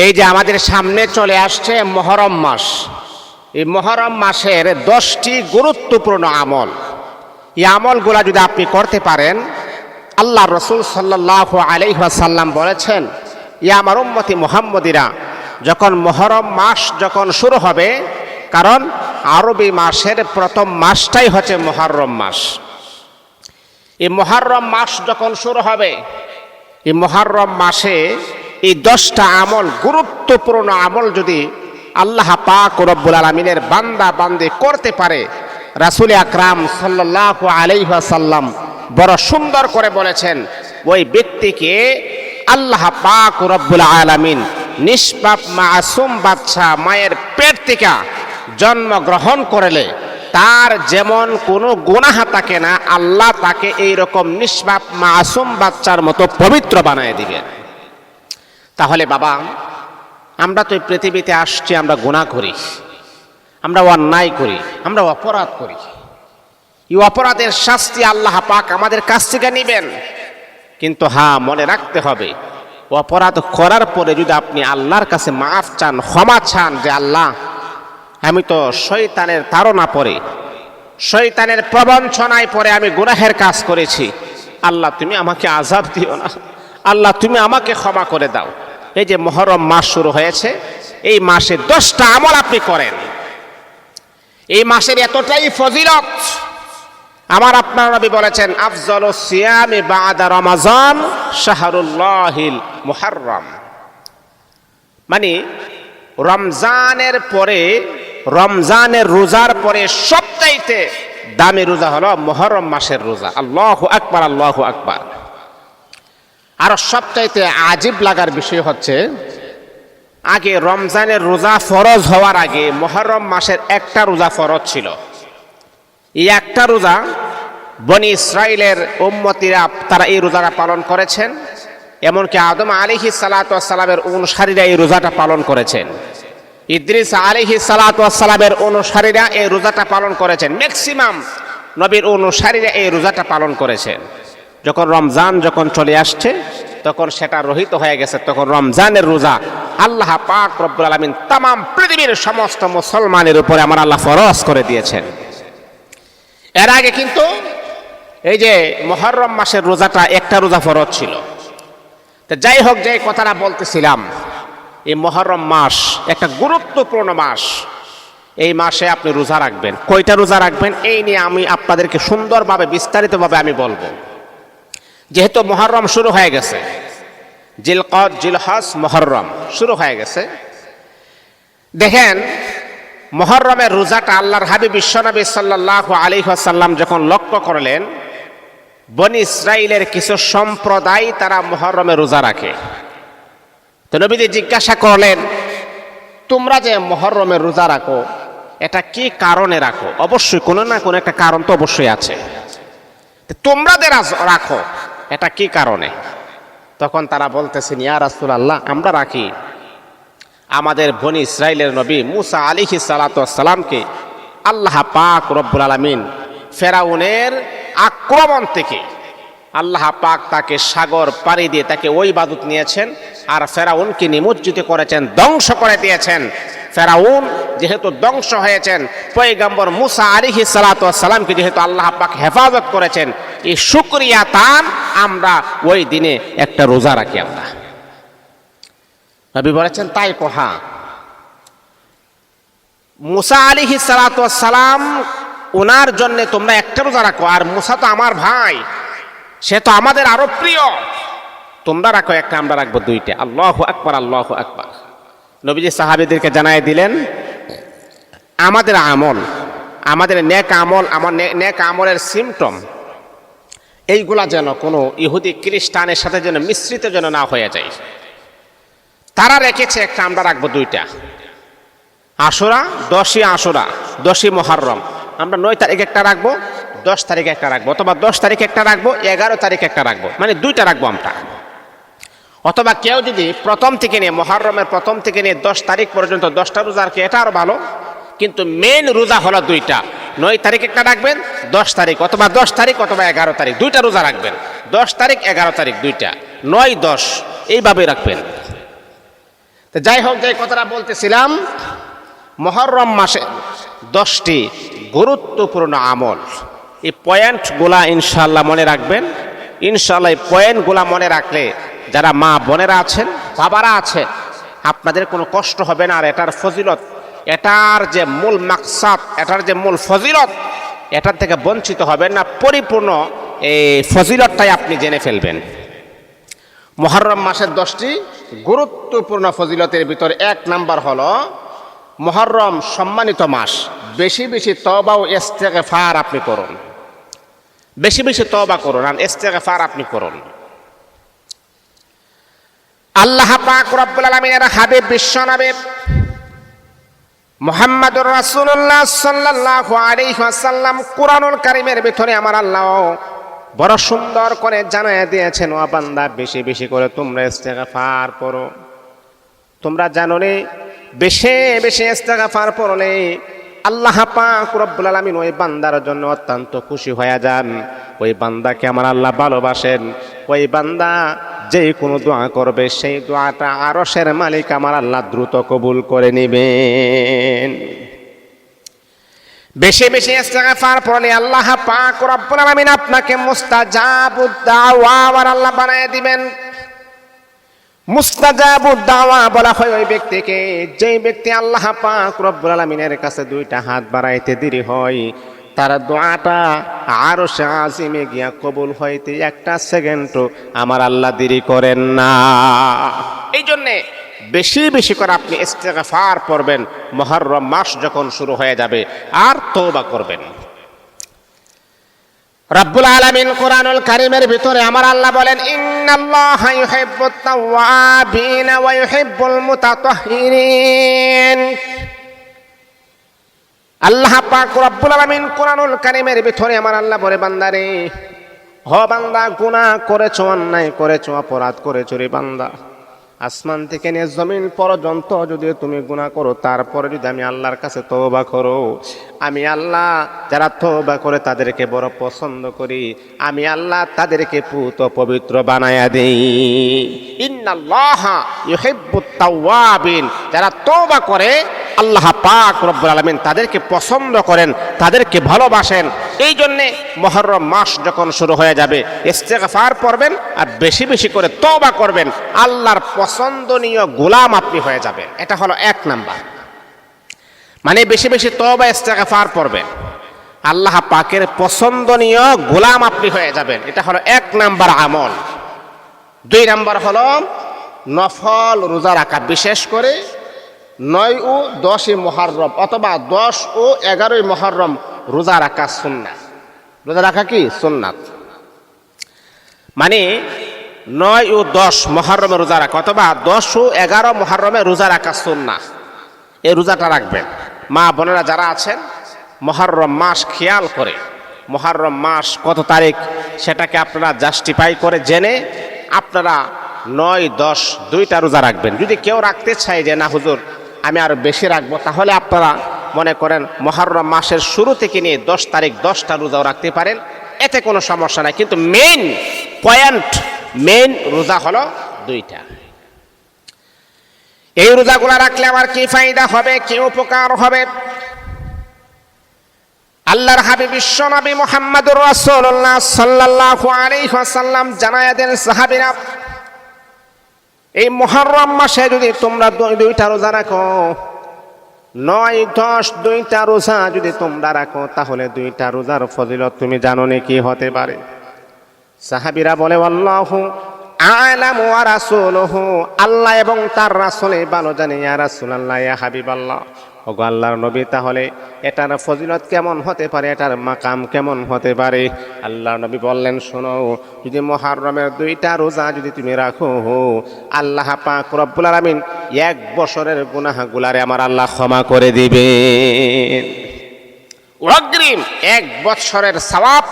এই যে আমাদের সামনে চলে আসছে মুহররম মাস, এই মুহররম মাসের 10টি গুরুত্বপূর্ণ আমল, এই আমলগুলা যদি আপনি করতে পারেন, আল্লাহ রসুল সাল্লাল্লাহু আলাইহি ওয়াসাল্লাম বলেছেন, ইয়া আমার উম্মতি মুহাম্মদিরা, যখন মুহররম মাস যখন শুরু হবে, কারণ আরবি মাসের প্রথম মাসটাই হচ্ছে মুহররম মাস। এই মুহররম মাস যখন শুরু হবে, এই মুহররম মাসে এই 10টা আমল, গুরুত্বপূর্ণ আমল যদি আল্লাহ পাক রব্বুল আলামিনের বান্দা বান্দি করতে পারে, রাসূল আকরাম সাল্লাল্লাহু আলাইহি ওয়াসাল্লাম বড় সুন্দর করে বলেছেন, ওই ব্যক্তিকে আল্লাহ পাক রব্বুল আলামিন নিষ্পাপ মাসুম বাচ্চা মায়ের পেট থেকে জন্মগ্রহণ করলে তার যেমন কোনো গুনাহ থাকে না, আল্লাহ তাকে এইরকম নিষ্পাপ মাসুম বাচ্চার মতো পবিত্র বানায় দিবেন। তাহলে বাবা, আমরা তো এই পৃথিবীতে আসছি, আমরা গুনাহ করি, আমরা অন্যায় করি, আমরা অপরাধ করি। এই অপরাধের শাস্তি আল্লাহ পাক আমাদের কাছ থেকে নেবেন। কিন্তু হ্যাঁ, মনে রাখতে হবে, অপরাধ করার পরে যদি আপনি আল্লাহর কাছে মাফ চান, ক্ষমা চান, যে আল্লাহ, আমি তো শয়তানের তাড়না পড়ে, শয়তানের প্রবঞ্চনায় পড়ে আমি গুনাহের কাজ করেছি, আল্লাহ তুমি আমাকে আযাব দিও না, আল্লাহ তুমি আমাকে ক্ষমা করে দাও। এই যে মুহররম মাস শুরু হয়েছে, এই মাসে 10টা আমল আপনি করেন। এই মাসের এতটাই ফজিলত, আমার আপনার নবী বলেছেন, আফজালুস সিয়ামি বাদা রমাজান শাহরুল্লাহিল মুহররম, মানে রমজানের পরে, রমজানের রোজার পরে সবচাইতে দামি রোজা হলো মুহররম মাসের রোজা। আল্লাহু আকবার, আল্লাহু আকবার। আর সবচাইতে আজীব লাগার বিষয় হচ্ছে, আগে রমজানের রোজা ফরজ হওয়ার আগে মুহররম মাসের একটা রোজা ফরজ ছিল। এই একটা রোজা বনি ইসরাইলের উম্মতিরা তারা এই রোজাটা পালন করেছেন, এমনকি আদম আলাইহিস সালাতু ওয়াস সালামের অনুসারীরা এই রোজাটা পালন করেছেন, ইদ্রিস আলাইহিস সালাতু ওয়াস সালামের অনুসারীরা এই রোজাটা পালন করেছেন, ম্যাক্সিমাম নবীর অনুসারীরা এই রোজাটা পালন করেছেন। যখন রমজান যখন চলে আসছে, তখন সেটা রহিত হয়ে গেছে, তখন রমজানের রোজা আল্লাহ পাক রব্বুল আলামিন তামাম পৃথিবীর সমস্ত মুসলমানের উপরে আমার আল্লাহ ফরজ করে দিয়েছেন। এর আগে কিন্তু এই যে মুহররম মাসের রোজাটা একটা রোজা ফরজ ছিল। তো যাই হোক, যে কথাটা বলতেছিলাম, এই মুহররম মাস একটা গুরুত্বপূর্ণ মাস। এই মাসে আপনি রোজা রাখবেন। কয়টা রোজা রাখবেন এই নিয়ে আমি আপনাদেরকে সুন্দরভাবে বিস্তারিতভাবে আমি বলবো। যেহেতু মুহররম শুরু হয়ে গেছে, জিলকদ, জিলহজ, মুহররম শুরু হয়ে গেছে, দেখেন মুহররমের রোজাটা আল্লাহর হাবিব বিশ্বনবী সাল্লাল্লাহু আলাইহি ওয়াসাল্লাম যখন লক্ষ্য করলেন, বনি ইসরাইলের কিছু সম্প্রদায় তারা মুহররমের রোজা রাখে, তো নবীজি জিজ্ঞাসা করলেন, তোমরা যে মুহররমের রোজা রাখো, এটা কি কারণে রাখো? অবশ্যই কোনো না কোনো একটা কারণ তো অবশ্যই আছে, তোমরা যে রাখো এটা কি কারণে? তখন তারা বলতেছেন, ইয়া রাসূলুল্লাহ, আমরা রাখি আমাদের বনি ইসরাইলের নবী মুসা আলাইহিস সালাতু ওয়াস সালামকে আল্লাহ পাক রব্বুল আলামিন ফেরাউনের আক্রমণ থেকে আল্লাহ পাক তাকে সাগর পাড়ি দিয়ে তাকে ওই ইবাদত নিয়েছেন, আর ফেরাউনকে নিমজ্জিত করেছেন, ধ্বংস করে দিয়েছেন। ফেরাউন যেহেতু ধ্বংস হয়েছেন, পয়গম্বর মুসা আলাইহিস সালাতু ওয়াস সালামকে যেহেতু আল্লাহ পাক হেফাজত করেছেন, এই শুকরিয়া তান আমরা ওই দিনে একটা রোজা রাখি। আমরা নবী বলেছেন, তাই কোহা, মুসা আলাইহিস সালাতু ওয়াস সালাম ওনার জন্য তোমরা একটা রোজা রাখো, আর মুসা তো আমার ভাই, সে তো আমাদের আরো প্রিয়, তোমরা রাখো একটা, আমরা রাখবো দুইটা। আল্লাহু আকবার, আল্লাহু আকবার। নবীজি সাহাবীদেরকে জানাই দিলেন, আমাদের আমল, আমাদের নেক আমল, আমার নেক আমলের সিমটম এইগুলা যেন কোনো ইহুদি খ্রিস্টানের সাথে যেন মিশ্রিত যেন না হয়ে যায়। তারা রেখেছে একটা, আমরা রাখবো দুইটা। আশুরা, 10ই আশুরা, 10ই মুহররম, আমরা 9 তারিখ একটা রাখবো, 10 তারিখ একটা রাখবো, অথবা 10 তারিখ একটা রাখবো, 11 তারিখ একটা রাখবো, মানে দুইটা রাখবো আমরা। অথবা কেউ যদি প্রথম থেকে নিয়ে, মুহররমের প্রথম থেকে নিয়ে 10 তারিখ পর্যন্ত 10টা রোজা রাখে, এটা আরো ভালো, কিন্তু মেন রোজা হলো দুইটা। 9 তারিখ একটা রাখবেন, 10 তারিখ, অথবা 10 তারিখ অথবা 11 তারিখ, দুইটা রোজা রাখবেন। 10 তারিখ 11 তারিখ দুইটা, 9, 10 এইভাবে রাখবেন। তো যাই হোক, যে কথাটা বলতেছিলাম, মুহররম মাসে 10টি গুরুত্বপূর্ণ আমল, এই পয়েন্টগুলা ইনশাআল্লাহ মনে রাখবেন। ইনশাআল্লাহ এই পয়েন্টগুলা মনে রাখলে যারা মা বোনেরা আছেন, বাবারা আছেন, আপনাদের কোনো কষ্ট হবে না। আর এটার ফজিলত, এটার যে মূল মাকসাদ, এটার যে মূল ফজিলত, এটার থেকে বঞ্চিত হবেন না। পরিপূর্ণ এই ফজিলতটাই আপনি জেনে ফেলবেন। মুহররম মাসের 10টি গুরুত্বপূর্ণ ফজিলতের ভিতরে 1 নাম্বার হলো, মুহররম সম্মানিত মাস, বেশি বেশি তওবা ও ইস্তেগফার আপনি করুন। বেশি বেশি তওবা করুন আর ইস্তেগফার আপনি করুন। আল্লাহ পাক রব্বুল আলামিনের হাবিব বিশ্বনবী মুহাম্মদুর রাসূলুল্লাহ সাল্লাল্লাহু আলাইহি ওয়াসাল্লাম কুরআনুল কারীমের ভিতরে আমার আল্লাহ বড় সুন্দর করে জানায় দিয়েছেন, ও বান্দা বেশি বেশি করে তোমরা ইস্তেগফার করো। তোমরা জানো নে, বেশি বেশি ইস্তেগফার পড়লে আল্লাহ পাক রব্বুল আলামিন ওই বান্দার জন্য অত্যন্ত খুশি হয়ে যান। ওই বান্দাকে আমার আল্লাহ ভালোবাসেন। ওই বান্দা যে কোনো দোয়া করবে, সেই দোয়াটা আরশের মালিক আমার আল্লাহ দ্রুত কবুল করে নেবেন। বেশি বেশি ইস্তেগফার পড়লে আল্লাহ পাক রব্বুল আলামিন আপনাকে মুস্তাজাবুদ দাওয়া আমার আল্লাহ বানায় দিবেন। মুস্তাজাবুদ দাওয়া বলা হয় ওই ব্যক্তিকে, যে ব্যক্তি আল্লাহ পাক রব্বুল আলামিনের কাছে 2টা হাত বাড়াইতে দেরি হয়, তার দোয়াটা আরশে আজিমে গিয়া কবুল হইতে 1টা সেকেন্ডও আমার আল্লাহ দেরি করেন না। এই জন্যে বেশি বেশি করে আপনি ইস্তেগফার পড়বেন মুহররম মাস যখন শুরু হয়ে যাবে, আর তওবা করবেন। রব্বুল আলামিন কুরআনুল কারীমের ভিতরে আমার আল্লাহ বলেন, ইন্নাল্লাহা ইউহিব্বুত তাওয়াবিন ওয়া ইউহিব্বুল মুতাতাহহিরিন। আল্লাহ পাক রব্বুল আলামিন কুরআনুল কারীমের ভিতরে আমার আল্লাহ বলে, বান্দারে, হ বান্দা, গুনাহ করেছো, অন্যায় করেছো, অপরাধ করেছো রে বান্দা, আসমান থেকে নিয়ে জমিন পর্যন্ত যদি তুমি গুনাহ করো, তারপরে যদি আমি আল্লাহর কাছে তওবা করো, আমি আল্লাহ যারা তওবা করে তাদেরকে বড় পছন্দ করি। আমি আল্লাহ তাদেরকে পুত পবিত্র বানায়া দেই। ইন্নাল্লাহা ইউহিব্বুত তাওয়াবিন, যারা তওবা করে আল্লাহ পাক রব্বুল আলামিন তাদেরকে পছন্দ করেন, তাদেরকে ভালোবাসেন। এই জন্যে মুহররম মাস যখন শুরু হয়ে যাবে, ইস্তেগফার পড়বেন আর বেশি বেশি করে তওবা করবেন। আল্লাহর পছন্দনীয় গোলাম আপনি হয়ে যাবেন। এটা হলো 1 নাম্বার, মানে বেশি বেশি তওবা ইস্তেগফার পড়বেন, আল্লাহ পাকের পছন্দনীয় গোলাম আপনি হয়ে যাবেন। এটা হলো 1 নাম্বার আমল। 2 নাম্বার হলো নফল রোজা রাখা, বিশেষ করে 9 ও 10 মুহররম অথবা 10 ও 11 মুহররম রোজা রাখা সুন্নাত। রোজা রাখা কি সুন্নাত, মানে 9 ও 10 মুহররমে রোজা রাখা অথবা 10 ও 11 মুহররমে রোজা রাখা সুন্নাত। এই রোজাটা রাখবেন। মা বোনেরা যারা আছেন, মুহররম মাস খেয়াল করে, মুহররম মাস কত তারিখ সেটাকে আপনারা জাস্টিফাই করে জেনে আপনারা 9, 10 2টা রোজা রাখবেন। যদি কেউ রাখতে চায় যে না হুজুর আমি আরো বেশি রাখবো, তাহলে আপনারা মনে করেন মুহররম মাসের শুরু থেকে নিয়ে 10 তারিখ 10টা রোজাও রাখতে পারেন, এতে কোনো সমস্যা নাই। কিন্তু মেইন পয়েন্ট, মেইন রোজা হলো 2টা। এই রোজাগুলা রাখলে আমার কি ফায়দা হবে, কি উপকার হবে? আল্লাহর হাবিব বিশ্বনবী মুহাম্মদুর রাসূলুল্লাহ সাল্লাল্লাহু আলাইহি ওয়াসাল্লাম জানায়া দেন, সাহাবীরা, এই মুহররম মাসে যদি তোমরা 2টা রোজা রাখো, 9, 10 2টা রোজা যদি তোমরা রাখো, তাহলে 2টা রোজার ফজিলত তুমি জানো নি কি হতে পারে? সাহাবীরা বলে, আল্লাহু আ'লামু ওয়া রাসূলুহু, আল্লাহ এবং তার রাসূলই ভালো জানে। ইয়া রাসূলুল্লাহ, ইয়া হাবিবাল্লাহ, ওগো আল্লাহর নবী, তাহলে এটার ফজিলত কেমন হতে পারে, এটার মাকাম কেমন হতে পারে? আল্লাহর নবী বললেন, শোনো, যদি মুহররমের 2টা রোজা যদি তুমি রাখো, আল্লাহ পাক রব্বুল আলামিন 1 বছরের গুনাহগুলারে আমার আল্লাহ ক্ষমা করে দিবেন। অগ্রিম 1 বছরের সওয়াব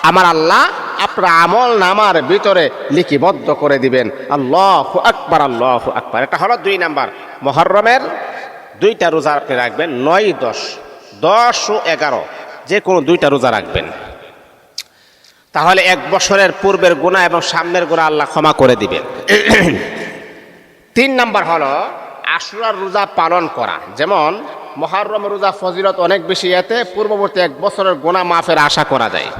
আমার আল্লাহ আপনার আমল নামার ভিতরে লিপিবদ্ধ করে দিবেন। আল্লাহু আকবার, আল্লাহু আকবার। এটা হলো 2 নাম্বার। মুহররমের 2টা রোজা আপনি রাখবেন, 9, 10, 10 ও 11 যে কোনো 2টা রোজা রাখবেন, তাহলে 1 বছরের পূর্বের গুনাহ এবং সামনের গুনাহ আল্লাহ ক্ষমা করে দিবেন। 3 নাম্বার হলো আশুরার রোজা পালন করা, যেমন মুহররম রোজা ফজিলত অনেক বেশি, এতে পূর্ববর্তী 1 বছরের গুনাহ মাফের আশা করা যায়।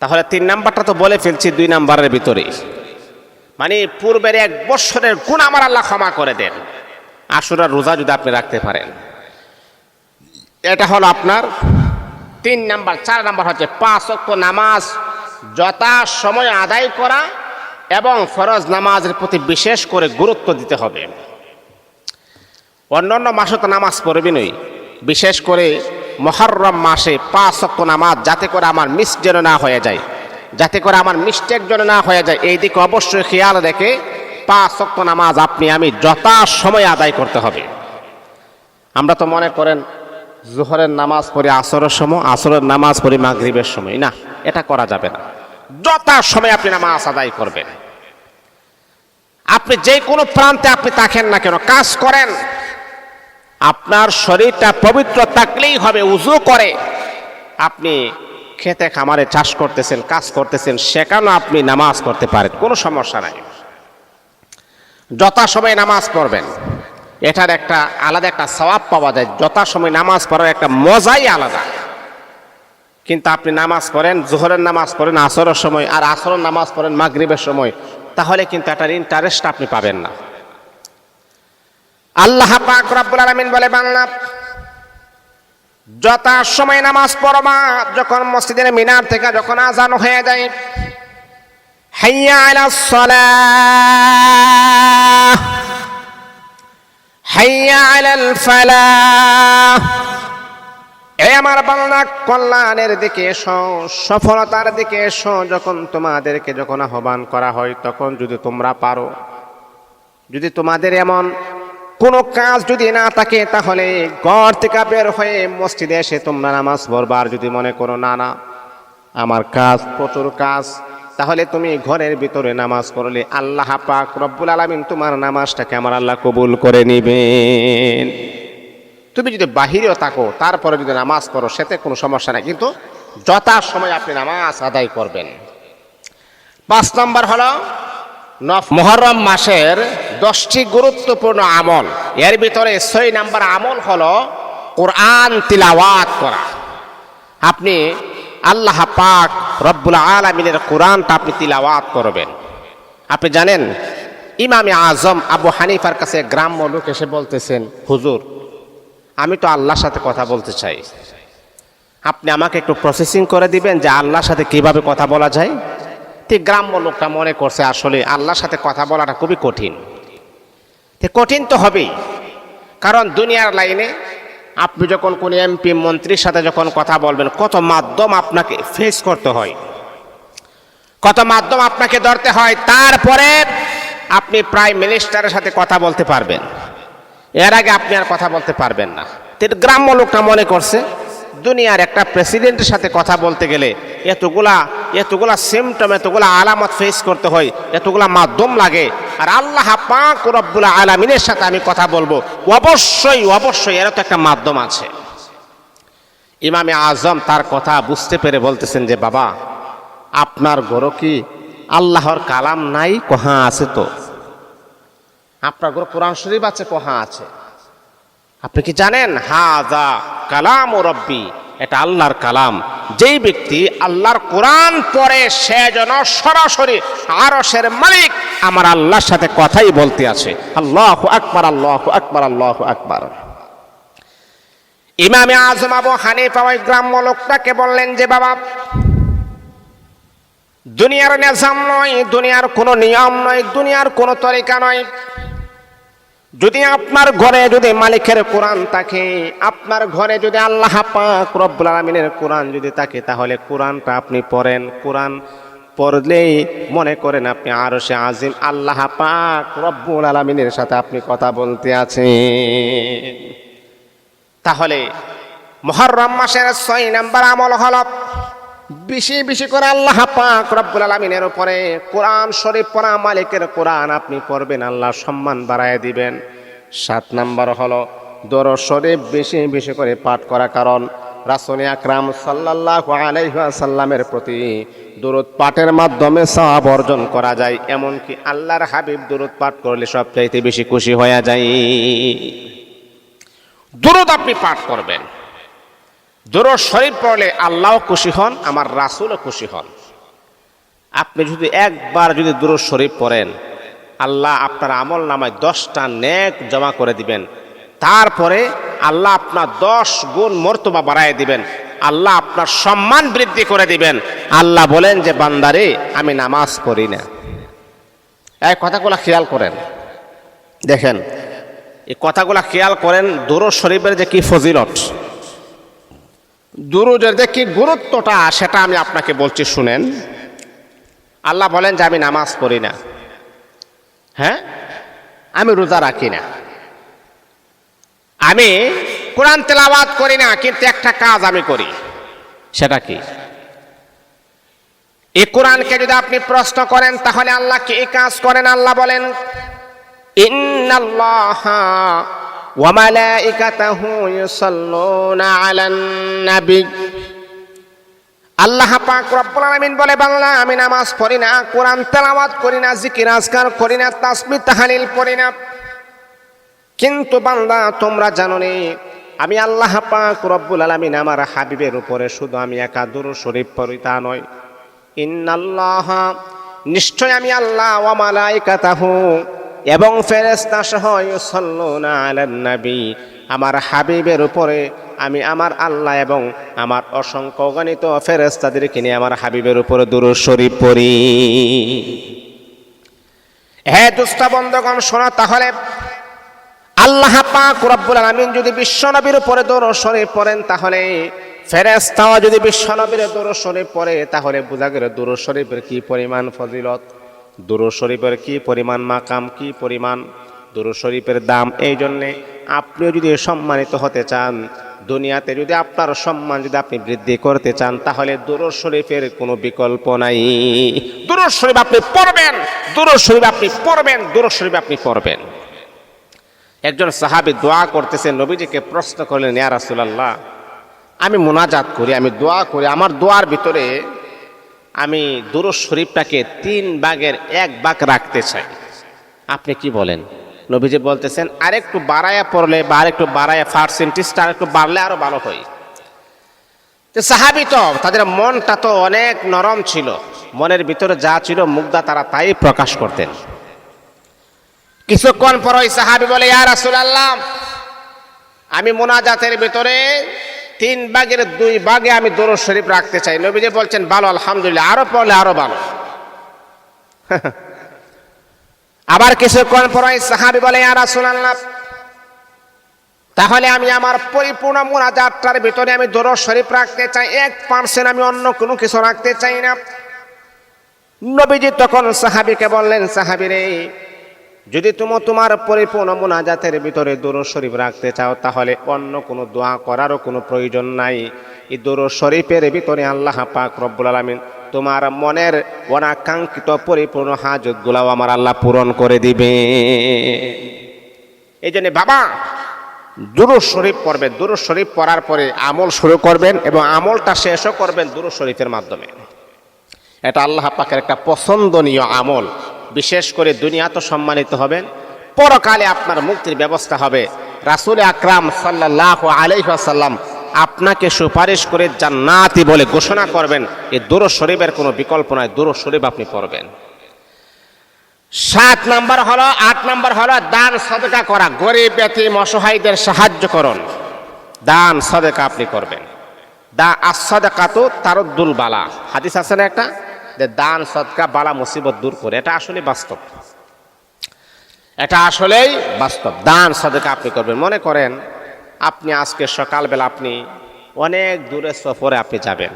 তাহলে 3 নাম্বারটা তো বলে ফেলছি 2 নাম্বারের ভিতরে, মানে পূর্বের 1 বছরের গুনাহ আমার আল্লাহ ক্ষমা করে দেন আশুরার রোজা যদি আপনি রাখতে পারেন। এটা হলো আপনার 3 নাম্বার। 4 নাম্বার হচ্ছে 5 ওয়াক্ত নামাজ যথা সময় আদায় করা এবং ফরজ নামাজের প্রতি বিশেষ করে গুরুত্ব দিতে হবে। অন্যান্য মাসে তো নামাজ পড়বেনই, বিশেষ করে মুহররম মাসে 5 ওয়াক্ত নামাজ যাতে করে আমার মিস যেন না হয়ে যায়, যাতে করে আমার মিস্টেক যেন না হয়ে যায়, এই দিকে অবশ্যই খেয়াল রেখে 5 ওয়াক্ত নামাজ আপনি আমি যথা সময় আদায় করতে হবে। আমরা তো মনে করেন জোহরের নামাজ পড়ি আসরের সময়, আসরের নামাজ পড়ি মাগরিবের সময়, না, এটা করা যাবে না। যথা সময় আপনি নামাজ আদায় করবেন। আপনি যে কোনো প্রান্তে আপনি থাকেন না কেন, কাজ করেন, আপনার শরীরটা পবিত্র থাকলেই হবে। উযু করে আপনি খেতে খামারে চাষ করতেছেন, কাজ করতেছেন, সেখানেও আপনি নামাজ পড়তে পারেন, কোনো সমস্যা নাই। যথা সময় নামাজ পড়বেন, এটার একটা আলাদা একটা সওয়াব পাওয়া যায়। যথা সময় নামাজ পড়ার একটা মজাই আলাদা। কিন্তু আপনি নামাজ পড়েন, জোহরের নামাজ পড়েন আসরের সময়, আর আসরের নামাজ পড়েন মাগরিবের সময়, তাহলে কিন্তু এটার ইন্টারেস্ট আপনি পাবেন না। আল্লাহ পাক রব্বুল আলামিন বলে, বাংলা যথা সময় নামাজ পড়বা, যখন মসজিদের মিনার থেকে যখন আজান হয়ে যায়, হাইয়া আলাস সালাহ, হাইয়া আলাল ফালাহ, এ আমার বান্দা কল্যাণের দিকে এসো, সফলতার দিকে এসো। যখন তোমাদেরকে যখন আহ্বান করা হয়, তখন যদি তোমরা পারো, যদি তোমাদের এমন কোনো কাজ যদি না থাকে, তাহলে ঘর থেকে বের হয়ে মসজিদে এসে তোমরা নামাজ পড়বা। আর যদি মনে করো না না আমার কাজ, প্রচুর কাজ, তাহলে তুমি ঘরের ভিতরে নামাজ পড়লে আল্লাহ পাক রব্বুল আলামিন তোমার নামাজটাকে আমার আল্লাহ কবুল করে নিবেন। তুমি যদি বাহিরেও থাকো, তারপরে যদি নামাজ পড়ো, সেতে কোনো সমস্যা নাই, কিন্তু যথা সময় আপনি নামাজ আদায় করবেন। 5 নম্বর হলো মুহররম মাসের 10টি গুরুত্বপূর্ণ আমল। এর ভিতরে 6 নম্বর আমল হলো কোরআন তিলাওয়াত করা। আপনি আল্লাহ পাক রব্বুল আলামিনের কোরআনটা আপনি তিলাওয়াত করবেন। আপনি জানেন ইমামে আজম আবু হানিফার কাছে গ্রাম্য লোক এসে বলতেছেন, হুজুর আমি তো আল্লাহর সাথে কথা বলতে চাই, আপনি আমাকে একটু প্রসেসিং করে দিবেন যে আল্লাহর সাথে কিভাবে কথা বলা যায়। ঠিক গ্রাম্য লোকটা মনে করছে আসলে আল্লাহর সাথে কথা বলাটা খুবই কঠিন। কঠিন তো হবেই, কারণ দুনিয়ার লাইনে আপনি যখন কোন এমপি মন্ত্রীর সাথে যখন কথা বলবেন, কত মাধ্যম আপনাকে ফেস করতে হয়, কত মাধ্যম আপনাকে ধরতে হয়, তারপরে আপনি প্রাইম মিনিস্টারের সাথে কথা বলতে পারবেন। এর আগে আপনি আর কথা বলতে পারবেন না। গ্রাম্য লোকটা মনে করছে দুনিয়ার একটা প্রেসিডেন্টের সাথে কথা বলতে গেলে এতগুলা সিমটম, এতগুলা আলামত ফেস করতে হয়, এতগুলা মাধ্যম লাগে। আর আল্লাহ পাক রব্বুল আলামিনের সাথে আমি কথা বলবো, অবশ্যই অবশ্যই এর তো একটা মাধ্যম আছে। ইমামে আজম তার কথা বুঝতে পেরে বলতেছেন যে বাবা, আপনার ঘরে কি আল্লাহর কালাম নাই? কহা আছে তো। আপনার ঘরে কোরআন শরীফ আছে? কহা আছে। আপনি কি জানেন হাযা কালাম রব্বি, এটা আল্লাহর কালাম। যেই ব্যক্তি আল্লাহর কোরআন পড়ে সে যেন সরাসরি আরশের মালিক আমার আল্লাহর সাথে কথাই বলতে আছে। আল্লাহু আকবার, আল্লাহু আকবার, আল্লাহু আকবার। ইমামে আজম আবু হানিফা ওই গ্রাম্য লোকটাকে বললেন যে বাবা, দুনিয়ার নিজাম নয়, দুনিয়ার কোনো নিয়ম নয়, দুনিয়ার কোনো তরিকা নয়, যদি আপনার ঘরে যদি মালিকের কোরআন থাকে, আপনার ঘরে যদি আল্লাহ পাক রব্বুল আলামিনের কোরআন যদি থাকে, তাহলে কোরআনটা আপনি পড়েন। কোরআন পড়লেই মনে করেন আপনি আরশে আজিম আল্লাহ পাক রব্বুল আলামিনের সাথে আপনি কথা বলতে আছেন। তাহলে মুহররম মাসের 6 নম্বর আমল হলো বেশি বেশি করে আল্লাহ পাক রব্বুল আলামিনের উপরে কোরআন শরীফ পড়া। মালিকের কোরআন আপনি পড়বেন, আল্লাহর সম্মান বাড়ায় দিবেন। 7 নম্বর হলো দরুদ শরীফ বেশি বেশি করে পাঠ করা, কারণ রাসূল আকরাম সাল্লাল্লাহু আলাইহি ওয়াসাল্লামের প্রতি দুরূদ পাঠের মাধ্যমে সওয়াব অর্জন করা যায়। এমনকি আল্লাহর হাবিব দুরূদ পাঠ করলে সবচাইতে বেশি খুশি হয়ে যায়। দুরূদ আপনি পাঠ করবেন, দুরূদ শরীফ পড়লে আল্লাহও খুশি হন, আমার রাসূলও খুশি হন। আপনি যদি একবার যদি দুরূদ শরীফ পড়েন, আল্লাহ আপনার আমল নামায় 10টা নেক জমা করে দিবেন। তারপরে আল্লাহ আপনার 10 গুণ মর্তবা বাড়ায় দিবেন, আল্লাহ আপনার সম্মান বৃদ্ধি করে দিবেন। আল্লাহ বলেন যে বান্দারে আমি নামাজ পড়ি না। এই কথাগুলো খেয়াল করেন, দেখেন এই কথাগুলো খেয়াল করেন। দুরূদ শরীফের যে কি ফজিলত, দুরূদের যে কি গুরুত্বটা, সেটা আমি আপনাকে বলছি শুনেন। আল্লাহ বলেন যে আমি নামাজ পড়ি না, হ্যাঁ, আমি রোজা রাখি না, আমি কোরআন তেলাওয়াত করি না, কিন্তু একটা কাজ আমি করি। সেটা কি? এই কোরআনকে যদি আপনি প্রশ্ন করেন তাহলে আল্লাহ কি এই কাজ করেন? আল্লাহ বলেন ইন্নাল্লাহা ওয়া মালাইকাতাহু ইউসাল্লুনা আলান নবী। আল্লাহ পাক রব্বুল আলামিন বলে, বাংলা আমি নামাজ পড়ি না, কোরআন তেলাওয়াত করি না, জিকির আজকার করি না, তাসবিহ তাহলিল পড়ি না, কিন্তু বান্দা তোমরা জানো নি আমি আল্লাহ পাক রব্বুল আলামিন আমার হাবিবের উপরে শুধু আমি একা দুরূদ শরীফ পড়ি তা নয়। ইন্নাল্লাহা নিশ্চয় আমি আল্লাহ ওয়া মালাইকাতাহু এবং ফেরেশতা সহ ইউসাল্লুনা আলান নবী আমার হাবিবের উপরে আমি আমার আল্লাহ এবং আমার অসংখ্য অগণিত ফেরেশতাদেরকে নিয়ে আমার হাবিবের উপরে দুরূদ শরীফ পড়ি। হে দুষ্ট বন্ধুগণ শোনো, তাহলে আল্লাহ পাক রব্বুল আলামিন যদি বিশ্বনবীর উপরে দুরূদ শরীফ পড়েন, তাহলে ফেরেশতাও যদি বিশ্বনবীর দুরূদ শরীফ পড়ে, তাহলে বোঝা গেল দুরূদ শরীফের কি পরিমাণ ফজিলত, দুরূদ শরীফের কি পরিমাণ মাকাম, কি পরিমাণ দুরূদ শরীফের দাম। এই জন্যে আপনিও যদি সম্মানিত হতে চান, দুনিয়াতে যদি আপনার সম্মান যদি আপনি বৃদ্ধি করতে চান, তাহলে দুরূদ শরীফের কোনো বিকল্প নাই। দুরূদ শরীফ আপনি পড়বেন, দুরূদ শরীফ আপনি পড়বেন, দুরূদ শরীফ আপনি পড়বেন। একজন সাহাবী দোয়া করতেছেন, নবীজিকে প্রশ্ন করলেন, ইয়া রাসূলুল্লাহ আমি মুনাজাত করি, আমি দোয়া করি, আমার দোয়ার ভিতরে আমি দুরূদ শরীফটাকে 3 ভাগের 1 ভাগ রাখতে চাই, আপনি কি বলেন? নবীজি বলতেছেন আরেকটু বাড়ায়া পড়লে বা আরেকটু বাড়ায়া পার্সেন্টেজটা আরেকটু বাড়লে আরো ভালো হয়। তো সাহাবী তো তাদের মনটা তো অনেক নরম ছিল, মনের ভিতরে যা ছিল মুগ্ধা তারা তাই প্রকাশ করতেন। কিছুক্ষণ পর ওই সাহাবী বলে, ইয়া রাসূলুল্লাহ আমি মুনাজাতের ভিতরে 3 ভাগের 2 ভাগে আমি দুরূদ শরীফ রাখতে চাই। নবীজি বলছেন ভালো, আলহামদুলিল্লাহ, আরো পড়লে আরো ভালো। আবার কিছুক্ষণ পর ওই সাহাবী বলে, ইয়া রাসূলুল্লাহ তাহলে আমি আমার পরিপূর্ণ মুনাজাতটার ভিতরে আমি দুরূদ শরীফ রাখতে চাই, 1% আমি অন্য কোনো কিছু রাখতে চাই না। নবীজি তখন সাহাবীকে বললেন, সাহাবী রে, যদি তুমি তোমার পরিপূর্ণ মুনাজাতের ভিতরে দুরূদ শরীফ রাখতে চাও, তাহলে অন্য কোনো দোয়া করারও কোনো প্রয়োজন নাই। এই দুরূদ শরীফের ভিতরে আল্লাহ পাক রব্বুল আলামিন তোমার মনের অনাকাঙ্ক্ষিত পরিপূর্ণ হাজতগুলাও আমার আল্লাহ পূরণ করে দিবে। এই জন্য বাবা দুরূদ শরীফ পড়বেন, দুরূদ শরীফ পড়ার পরে আমল শুরু করবেন এবং আমলটা শেষও করবেন দুরূদ শরীফের মাধ্যমে। এটা আল্লাহ পাকের একটা পছন্দনীয় আমল। বিশেষ করে দুনিয়া তো সম্মানিত হবেন, পরকালে আপনার মুক্তির ব্যবস্থা হবে। রাসূল আকরাম সাল্লাল্লাহু আলাইহি ওয়াসাল্লাম আপনাকে সুপারিশ করে জান্নাতি বলে ঘোষণা করবেন। এই দুরূদ শরীফের কোনো বিকল্প নাই, দুরূদ শরীফ আপনি পড়বেন। 8 নাম্বার হলো দান সদকা করা, গরিব এতিম অসহায়দের সাহায্য করুন, দান সদকা আপনি করবেন। as-সাদাকাতু তারুদ্দুল বালা, হাদিস আছে না একটা, যে দান সদকা বালা মুসিবত দূর করে। এটা আসলে বাস্তব, এটা আসলেই বাস্তব। দান সদকা আপনি করবেন। মনে করেন আপনি আজকে সকালবেলা আপনি অনেক দূরে সফরে আপনি যাবেন,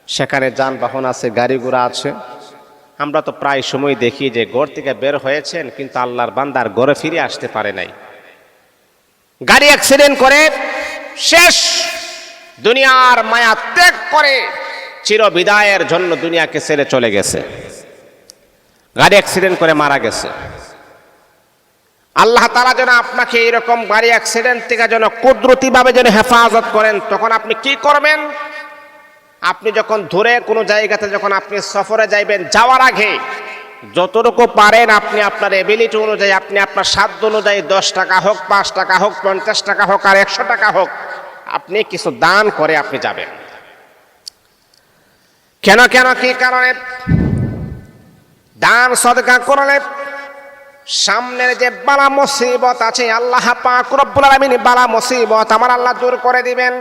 সেখানে যানবাহন আছে, গাড়ি ঘোড়া আছে। আমরা তো প্রায় সময় দেখি যে ঘর থেকে বের হয়েছেন কিন্তু আল্লাহর বান্দার ঘরে ফিরে আসতে পারে নাই, গাড়ি অ্যাক্সিডেন্ট করে শেষ, দুনিয়ার মায়া ত্যাগ করে চির বিদায়ের জন্য দুনিয়াকে ছেড়ে চলে গেছে, গাড়ি অ্যাক্সিডেন্ট করে মারা গেছে। আল্লাহ তাআলা যেন আপনাকে এরকম গাড়ি অ্যাক্সিডেন্ট থেকে যেন কুদরতিভাবে যেন হেফাজত করেন, তখন আপনি কি করবেন? আপনি যখন ধরে কোনো জায়গাতে যখন আপনি সফরে যাইবেন, যাওয়ার আগে যতটুকু পারেন আপনি আপনার এবিলিটি অনুযায়ী, আপনি আপনার সাধ্য অনুযায়ী 10 টাকা হোক, 5 টাকা হোক, 50 টাকা হোক, আর 100 টাকা হোক, আপনি কিছু দান করে আপনি যাবেন। কেন কি কারণে? দান সদকা করলে সামনের যে বালা মুসিবত আছে আল্লাহ পাক রব্বুল আলামিন বালা মুসিবত আমার আল্লাহ দূর করে দিবেন।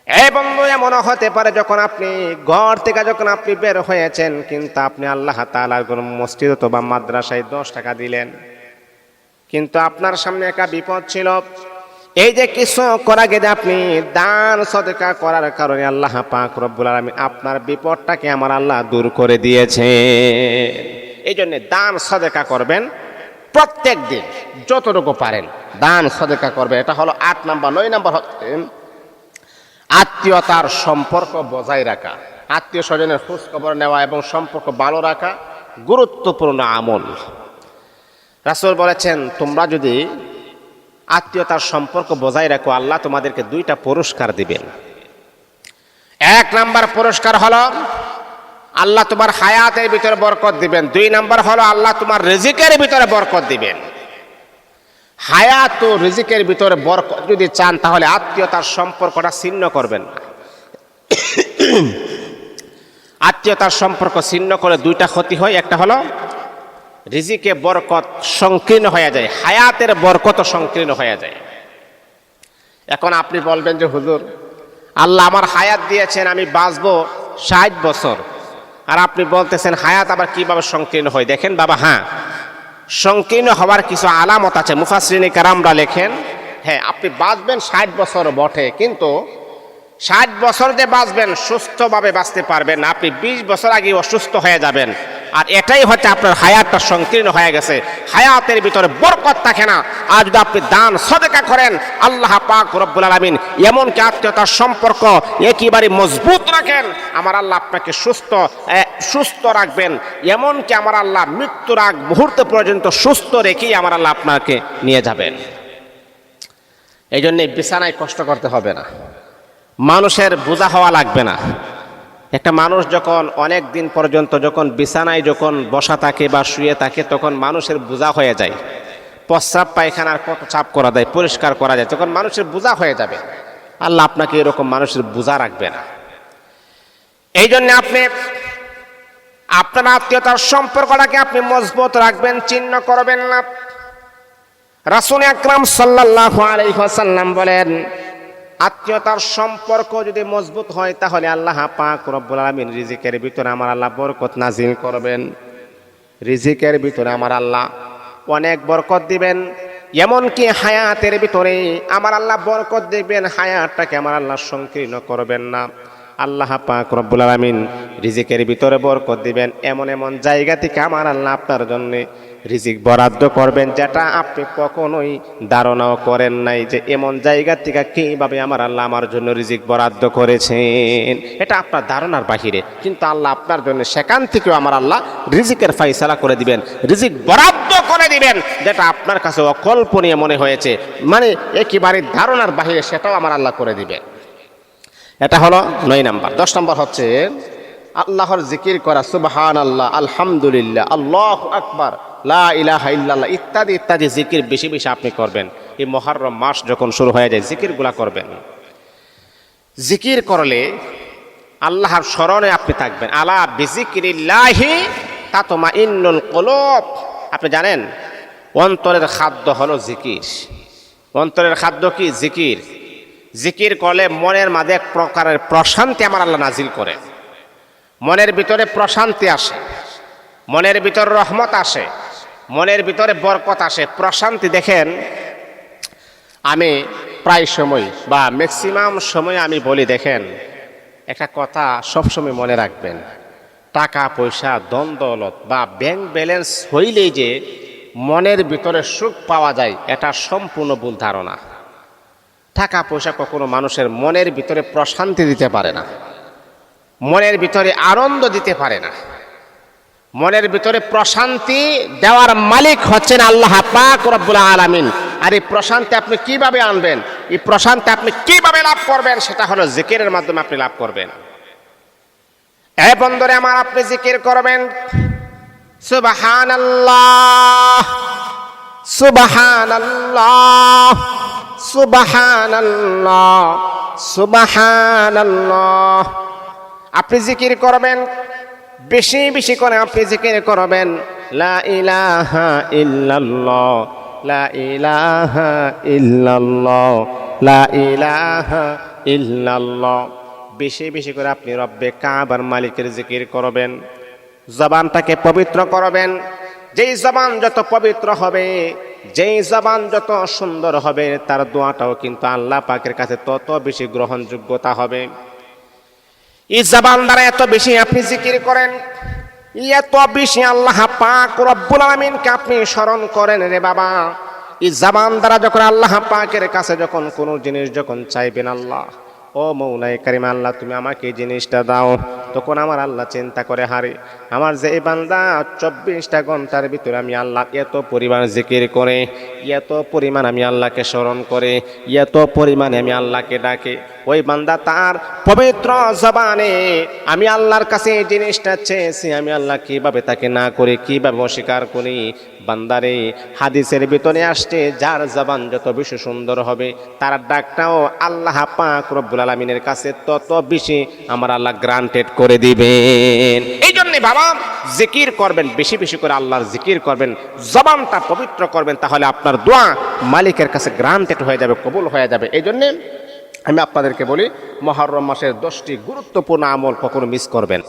এই বন্ধু, এমন হতে পারে যখন আপনি ঘর থেকে যখন আপনি বের হয়েছেন, কিন্তু আপনি আল্লাহ তাআলার কোন মসজিদ অথবা মাদ্রাসায় 10 টাকা দিলেন, কিন্তু আপনার সামনে একটা বিপদ ছিল। এই যে কিছু করার আগে আপনি দান সদকা করার কারণে আল্লাহ পাক রব্বুল আলামিন আপনার বিপদটাকে আমার আল্লাহ দূর করে দিয়েছে। এই জন্য দান সদকা করবেন প্রত্যেক দিন যতটুকু পারেন, দান সদকা করবেন। এটা হলো 8 নম্বর। 9 নম্বর হচ্ছে আত্মীয়তার সম্পর্ক বজায় রাখা, আত্মীয় স্বজনের খোঁজ খবর নেওয়া এবং সম্পর্ক ভালো রাখা গুরুত্বপূর্ণ আমল। রাসূল বলেছেন, তোমরা যদি আত্মীয়তার সম্পর্ক বজায় রাখো, আল্লাহ তোমাদেরকে 2টা পুরস্কার দিবেন। 1 নাম্বার পুরস্কার হলো আল্লাহ তোমার হায়াতের ভিতরে বরকত দিবেন। 2 নাম্বার হলো আল্লাহ তোমার রিজিকের ভিতরে বরকত দিবেন। হায়াত ও রিজিকের ভিতরে বরকত যদি চান, তাহলে আত্মীয়তার সম্পর্কটা ছিন্ন করবেন না। আত্মীয়তার সম্পর্ক ছিন্ন করে 2টা ক্ষতি হয়। একটা হলো রিজিকে বরকত সংকীর্ণ হয়ে যায়, হায়াতের বরকত সংকীর্ণ হয়ে যায়। এখন আপনি বলবেন যে হুজুর, আল্লাহ আমার হায়াত দিয়েছেন, আমি বাঁচবো 60 বছর, আর আপনি বলতেছেন হায়াত আবার কিভাবে সংকীর্ণ হয়? দেখেন বাবা, হ্যাঁ, সংকীর্ণ হওয়ার কিছু আলামত আছে। মুফাসসিরিনে কেরামরা লেখেন, হ্যাঁ আপনি বাঁচবেন 60 বছর বটে, কিন্তু 60 বছর যে বাঁচবেন সুস্থভাবে বাঁচতে পারবেন না। আপনি 20 বছর আগে অসুস্থ হয়ে যাবেন, আর এটাই হচ্ছে আপনার হায়াতটা সংকীর্ণ হয়ে গেছে, হায়াতের ভিতরে বরকত থাকে না। আর যদি আপনি দান সদকা করেন, আল্লাহ পাক রব্বুল আলামিন এমনকি আত্মীয়তার সম্পর্ক একেবারে মজবুত রাখেন, আমার আল্লাহ আপনাকে সুস্থ রাখবেন। এমনকি আমার আল্লাহ মৃত্যুর আগ মুহূর্ত পর্যন্ত সুস্থ রেখেই আমার আল্লাহ আপনাকে নিয়ে যাবেন। এই জন্য বিছানায় কষ্ট করতে হবে না, মানুষের বোঝা হওয়া লাগবে না। একটা মানুষ যখন অনেক দিন পর্যন্ত যখন বিছানায় যখন বসা থাকে বা শুয়ে থাকে, তখন মানুষের বোঝা হয়ে যায়। প্রস্রাব পায়খানার কত চাপ করা যায়, পরিষ্কার করা যায়, তখন মানুষের বোঝা হয়ে যাবে। আল্লাহ আপনাকে এরকম মানুষের বোঝা রাখবে না। এই জন্য আপনি আপনার আত্মীয়তার সম্পর্কটাকে আপনি মজবুত রাখবেন, ছিন্ন করবেন না। রাসূল আকরাম সাল্লাল্লাহু আলাইহি ওয়াসাল্লাম বলেন, আত্মীয়তার সম্পর্ক যদি মজবুত হয়, তাহলে আল্লাহ পাক রব্বুল আলামিন রিজিকের ভিতরে আমার আল্লাহ বরকত নাজিল করবেন। রিজিকের ভিতরে আমার আল্লাহ অনেক বরকত দিবেন। এমনকি হায়াতের ভিতরে আমার আল্লাহ বরকত দিবেন, হায়াতটাকে আমার আল্লাহ সংকীর্ণ করবেন না। আল্লাহ পাক রব্বুল আলামিন রিজিকের ভিতরে বরকত দিবেন, এমন এমন জায়গা থেকে আমার আল্লাহ আপনার জন্য রিজিক বরাদ্দ করবেন, যেটা আপনি কখনোই ধারণাও করেন নাই যে এমন জায়গা থেকে কিভাবে আমার আল্লাহ আমার জন্য রিজিক বরাদ্দ করেছেন। এটা আপনার ধারণার বাহিরে, কিন্তু আল্লাহ আপনার জন্য সেখান থেকেও আমার আল্লাহ রিজিকের ফাইসালা করে দিবেন, রিজিক বরাদ্দ করে দিবেন, যেটা আপনার কাছে অকল্পনীয় মনে হয়েছে, মানে একেবারে ধারণার বাহিরে, সেটাও আমার আল্লাহ করে দিবেন। এটা হলো 9 নাম্বার। 10 নম্বর হচ্ছে আল্লাহর জিকির করা, সুবহানাল্লাহ, আলহামদুলিল্লাহ, আল্লাহু আকবার, লা ইলাহা ইল্লাল্লাহ ইত্যাদি ইত্যাদি জিকির বেশি বেশি আপনি করবেন। এই মুহররম মাস যখন শুরু হয়ে যায়, জিকিরগুলা করবেন। জিকির করলে আল্লাহর স্মরণে আপনি থাকবেন। আলা বিজিক্রিল্লাহি তাতমাইন্নুল কুলুব। আপনি জানেন অন্তরের খাদ্য হলো জিকির। অন্তরের খাদ্য কি? জিকির। জিকির করলে মনের মাঝে এক প্রকারের প্রশান্তি আমার আল্লাহ নাজিল করে, মনের ভিতরে প্রশান্তি আসে, মনের ভিতরে রহমত আসে, মনের ভিতরে বরকত আসে, প্রশান্তি। দেখেন, আমি প্রায় সময় বা ম্যাক্সিমাম সময় আমি বলি, দেখেন একটা কথা সবসময় মনে রাখবেন, টাকা পয়সা ধন দৌলত বা ব্যাংক ব্যালেন্স হইলেই যে মনের ভিতরে সুখ পাওয়া যায়, এটা সম্পূর্ণ ভুল ধারণা। টাকা পয়সা কখনো মানুষের মনের ভিতরে প্রশান্তি দিতে পারে না, মনের ভিতরে আনন্দ দিতে পারে না। মনের ভিতরে প্রশান্তি দেওয়ার মালিক হচ্ছেন আল্লাহ পাক রব্বুল আলামিন। আর এই প্রশান্তি আপনি কিভাবে আনবেন, এই প্রশান্তি আপনি কিভাবে লাভ করবেন, সেটা হলো জিকিরের মাধ্যমে আপনি লাভ করবেন। এই বন্ধুরে আমার, আপনি জিকির করবেন সুবহানাল্লাহ সুবহানাল্লাহ সুবহানাল্লাহ সুবহানাল্লাহ। আপনি জিকির করবেন, বেশি বেশি করে আপনি জিকির করবেন লা ইলাহা ইল্লাল্লাহ লা ইলাহা ইল্লাল্লাহ লা ইলাহা ইল্লাল্লাহ। বেশি বেশি করে আপনি রব্বে কাবার মালিকের জিকির করবেন, জবানটাকে পবিত্র করবেন। যেই জবান যত পবিত্র হবে, যেই জবান যত সুন্দর হবে, তার দোয়াটাও কিন্তু আল্লাহ পাকের কাছে তত বেশি গ্রহণযোগ্যতা হবে। এই জবান দ্বারা এত বেশি আপনি জিকির করেন, এত বেশি আল্লাহ পাক রব্বুল আলামিনকে আপনি স্মরণ করেন রে বাবা। এই জবান দ্বারা যখন আল্লাহ পাকের কাছে যখন কোনো জিনিস যখন চাইবেন, আল্লাহ ও মৌলাই কারিম, আল্লাহ তুমি আমাকে এই জিনিসটা দাও, তখন আমার আল্লাহ চিন্তা করে, হারে আমার যে এই বান্দা 24টা ঘন্টার ভিতরে আমি আল্লাহ এত পরিমাণ জিকির করে, এত পরিমাণ আমি আল্লাহকে স্মরণ করে, এত পরিমাণে আমি আল্লাহকে ডাকে, ওই বান্দা তার পবিত্র জবানে আমি আল্লাহর কাছে এই জিনিসটা চেয়েছি, আমি আল্লাহ কিভাবে তাকে না করে কিভাবে অস্বীকার করি। বান্দারে, হাদিসের ভিতরে আসছে, যার জবান যত বেশি সুন্দর হবে, তার ডাকটাও আল্লাহ পাক রব্বুল আলামিনের কাছে তত বেশি আমার আল্লাহ গ্রান্টেড করে দিবেন। এই জন্য বাবা, জিকির করবেন, বেশি বেশি করে আল্লাহর জিকির করবেন, জবানটা পবিত্র করবেন, তাহলে আপনার দোয়া মালিকের কাছে গ্রান্টেড হয়ে যাবে, কবুল হয়ে যাবে। এই জন্যে আমি আপনাদেরকে বলি, মুহররম মাসের 10টি গুরুত্বপূর্ণ আমল কখনো মিস করবেন।